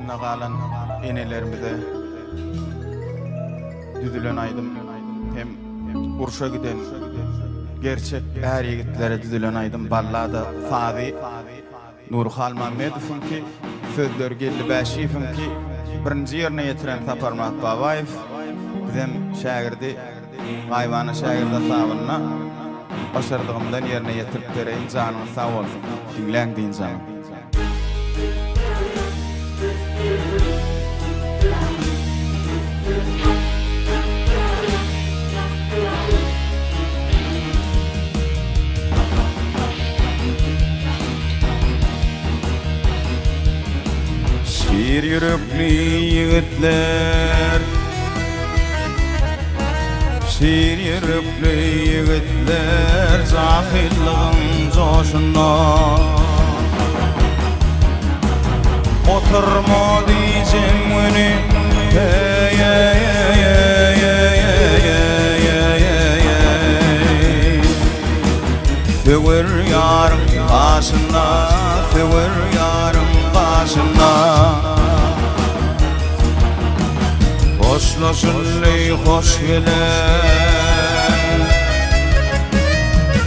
başynda galan enelerimize düzülen aýdym hem urşa giden gerçek är yigitlere düzülen aýdym ballada Fazi Nurhal Mammedowyň ki sözler geldi Bäşiýewiň ki birinji ýerine ýetiren Saparmat Babaýew bizem şägirdi gaýwany şägirde sabyna başardygymdan ýerine ýetirip bereýin janyňyz sag bolsun diňläň diýin janym. Şiir yürekli yiğitler, şiir yürekli yiğitler, cahilliğin coşunda oturma diyeceğim meni, hey hey hey hey hey hey hey. Sever yarım başına, sever yarım başına. Hoşlaşınley hoş bilen,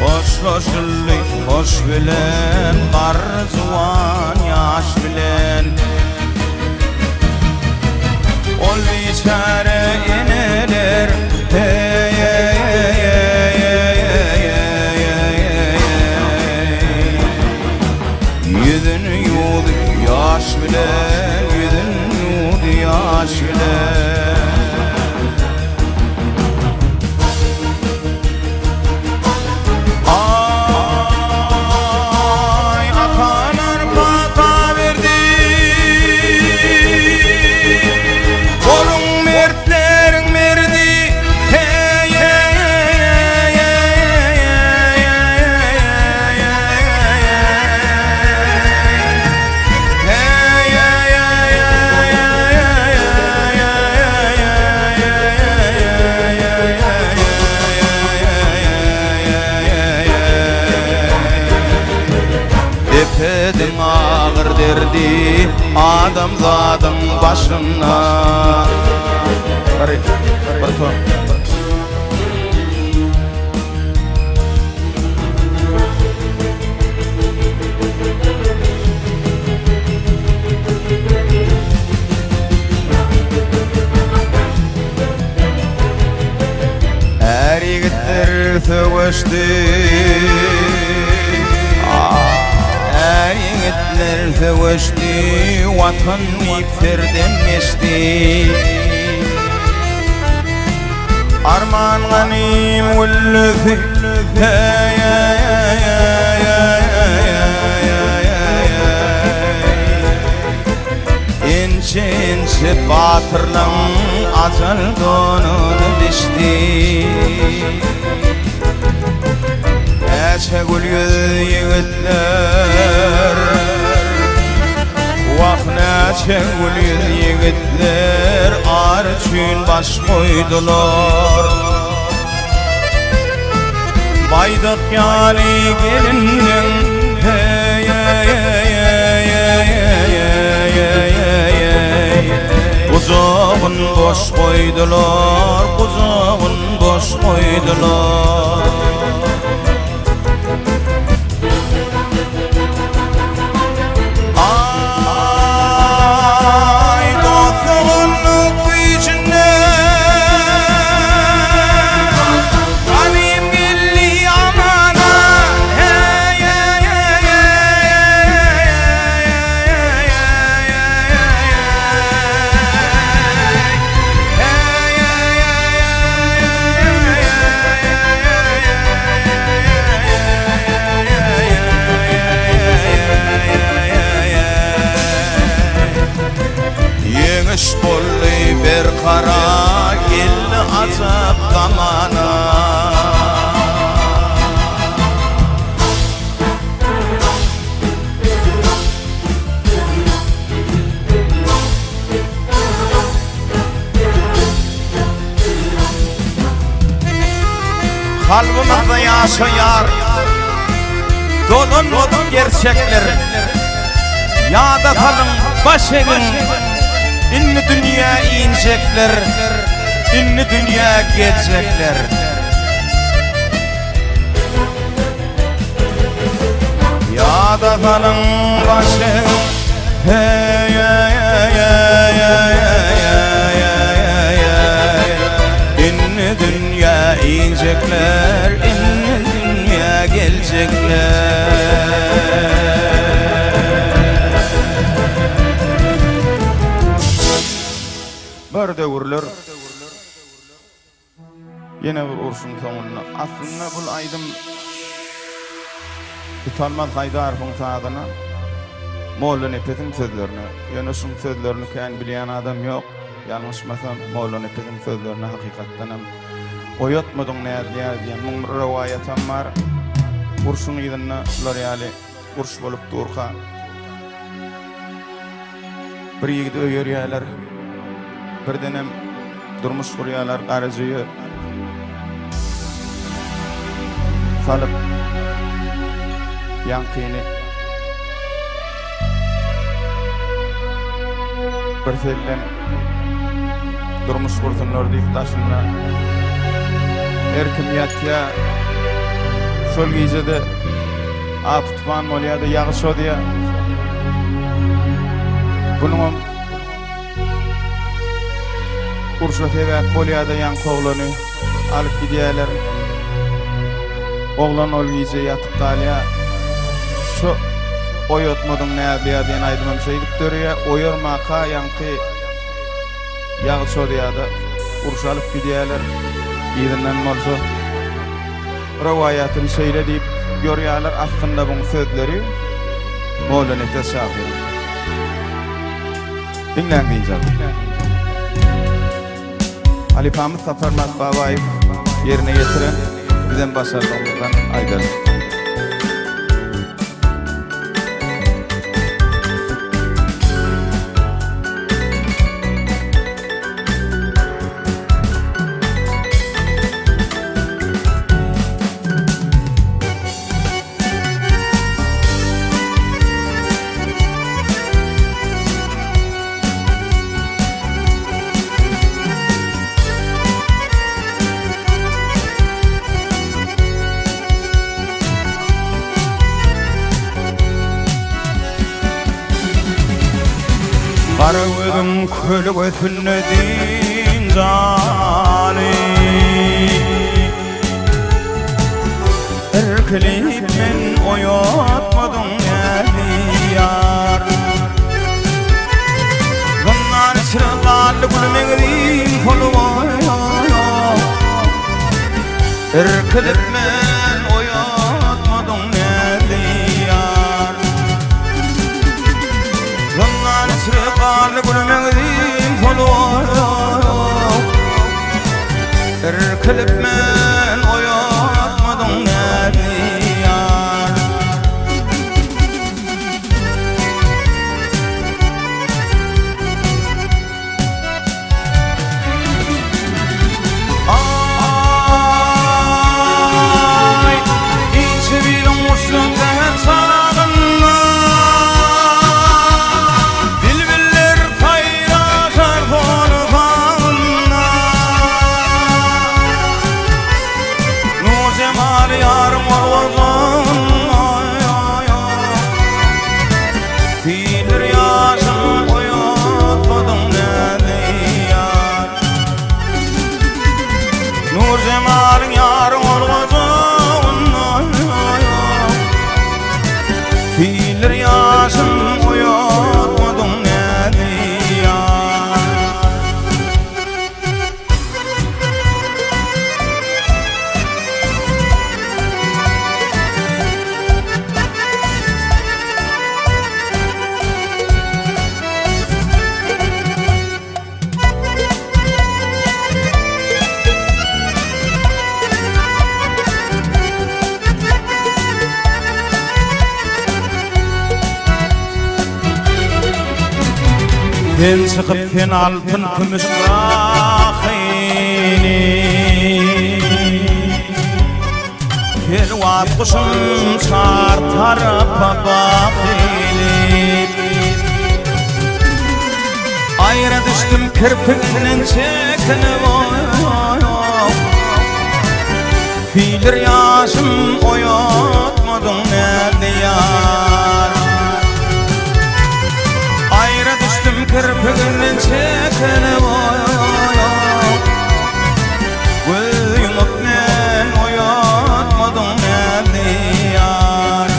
hoşlaşınley hoş bilen, garzuan yaş bilen. Ol biçare ineler, hey hey hey hey hey hey hey. Yüzünü yudu yaş bilen, yüzünü yudu yaş bilen. Epedim ağır derdi adam zadım başına. Her yigitler söveşdi, her yiğitler söveşdi, vatan iplerden geçti. Arman ganim ullüfi, hey hey hey hey hey. İnce ince batırlan acal donunu dişti. Neçe gül yüz yiğitler, vah neçe gül yüz yiğitler, ar üçün baş koydular. Baydak yani gelinin, hey hey hey hey hey hey hey. Uzağın boş koydular, uzağın boş koydular. Yemiş bolly bir kara geldi azap zamana. Kalbimizde yaşayar dolun gerçekler. Yada kalın başegin inni dünya inecekler, inni dünya gelecekler. Ya da kalın başı, hey hey hey hey hey, inni dünya inecekler, inni dünya gelecekler. Berde vurulur, yine bir urşun sonuna. Aslında bu aydım tutalmaz Haydar'ın sağdına, Molla Nepet'in sözlerini. Yani şun sözlerini kendi bilen adam yok. Yanlışmasam Molla Nepet'in sözlerini hakikattanım. Oyatmadın ne diyen mumur rivayetim var. Urşun idinna L'Oreal'i urş bolup durqa. Bir yigit öýerýärler. Bir denem durmuş kurýarlar garajygy. Salıp yankyny bir sellen durmuş kursunlar diýip taşynla erkim ýatýa şol gijede aptman bolýardy ýagyş odýa. Bunuň kurşa sebäp bolýardy ýan oglany alyp gidýärler. Oglan ol gije ýatyp galýar. Şu oyatmadyň näde diýen aýdymam şey gitdirýär. Oyarmaka ýanky ýagyş odýardy. Kurşa alyp gidýärler. Ýerinden bolsa riwayatyny şeýle diýip görýärler. Aslynda bu sözleri Mawlana Teşahir. Dinleň diýjek. Ali Pamuk Safarmat Babayev yerine getiren bizden başarılarımızdan Aydar. Karagözüm kölü götünledin zalim Erkeleyip men oyatmadım yerli yar Zanlar çırağlı gülmeğin kolu Erkeleyip men oyatmadım yerli yar Zanlar çırağlı gülmeğin kolu Erkeleyip men oyatmadım yerli yar Ay, ince bir umursun der sağınma Bilbiller paylaşar forfanla Nur cemali yarım olvazan Filir yaşım oyatmadım nerede yar Nur cemalin yarım olvazan Filir yaşım oyatmadım nerede yar Ben çıkıp fen altın kümüş rahini Pelvat kuşum çar tarafa bakilip Ayrıdı kirpiginin çekini Filir yaşım oyatmadın nerede yar Ayrı düştüm kirpiginin çekini Uyumup men oyatmadın nerede yar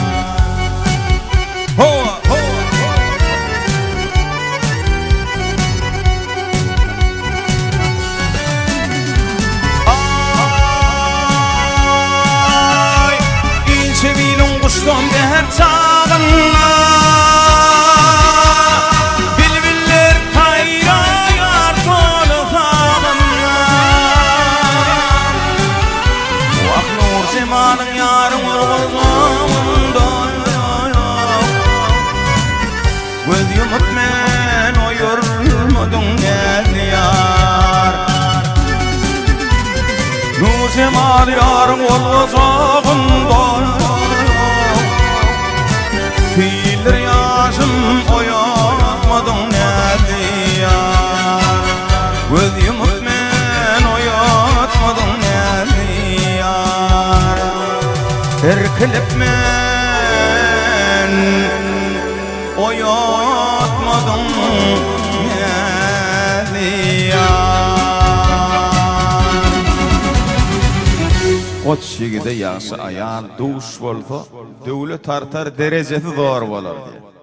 Hova Kuştum der çağınla Bilbiller kayrayar tolu sağınla Vak nur zemanın yarın urgulduğunda Göz yumup men oyurmadın geldi yar Nur zemanı yarın urgulduğunda Filir yaşım oyatmadın nerede yar Göz yumup men oyatmadın nerede yar Erkilip men oyatmadın nerede yar Ot şegide yaşa ayal duş bolsa döwlet tartar derejesi zor bolar diye.